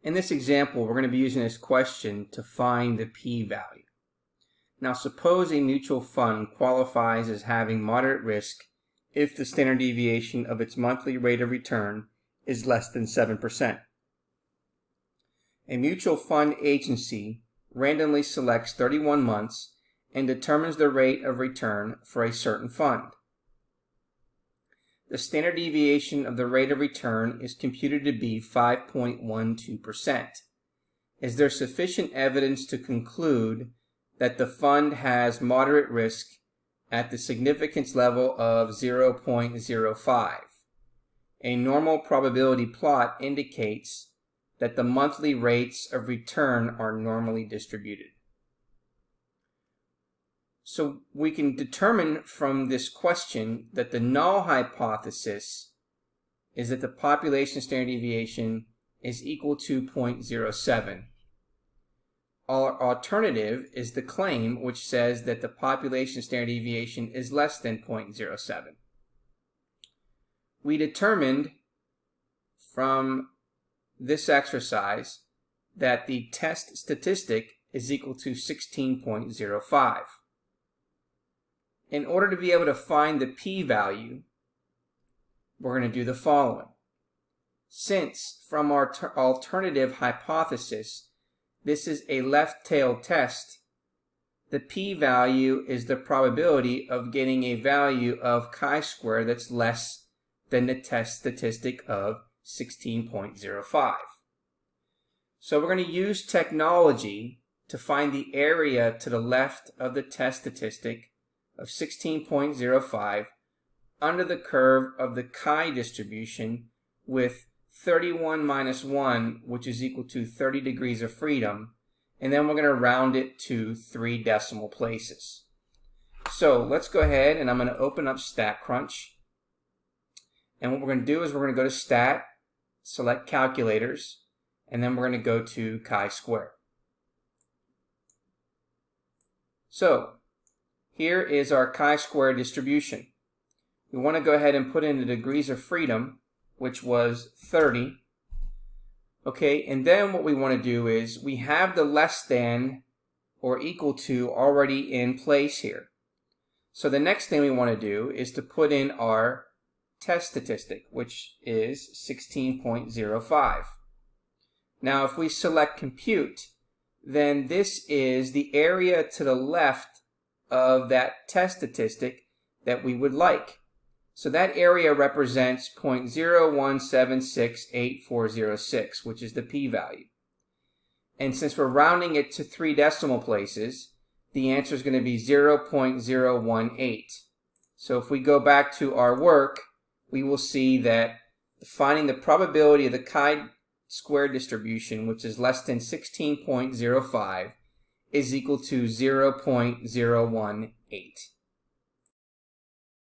In this example, we're going to be using this question to find the p-value. Now, suppose a mutual fund qualifies as having moderate risk if the standard deviation of its monthly rate of return is less than 7%. A mutual fund agency randomly selects 31 months and determines the rate of return for a certain fund. The standard deviation of the rate of return is computed to be 5.12%. Is there sufficient evidence to conclude that the fund has moderate risk at the significance level of 0.05? A normal probability plot indicates that the monthly rates of return are normally distributed. So we can determine from this question that the null hypothesis is that the population standard deviation is equal to 0.07. Our alternative is the claim, which says that the population standard deviation is less than 0.07. We determined from this exercise that the test statistic is equal to 16.05. In order to be able to find the p-value, we're going to do the following. Since from our alternative hypothesis, this is a left-tailed test, the p-value is the probability of getting a value of chi-square that's less than the test statistic of 16.05. So we're going to use technology to find the area to the left of the test statistic of 16.05 under the curve of the chi distribution with 31 minus 1, which is equal to 30 degrees of freedom, and then we're going to round it to 3 decimal places. So let's go ahead and I'm going to open up StatCrunch. And what we're going to do is we're going to go to Stat, select Calculators, and then we're going to go to chi-square. So here is our chi-square distribution. We want to go ahead and put in the degrees of freedom, which was 30. Okay, and then what we want to do is we have the less than or equal to already in place here. So the next thing we want to do is to put in our test statistic, which is 16.05. Now, if we select compute, then this is the area to the left of that test statistic that we would like. So that area represents 0.01768406, which is the p-value. And since we're rounding it to 3 decimal places, the answer is going to be 0.018. So if we go back to our work, we will see that finding the probability of the chi-square distribution, which is less than 16.05, is equal to 0.018.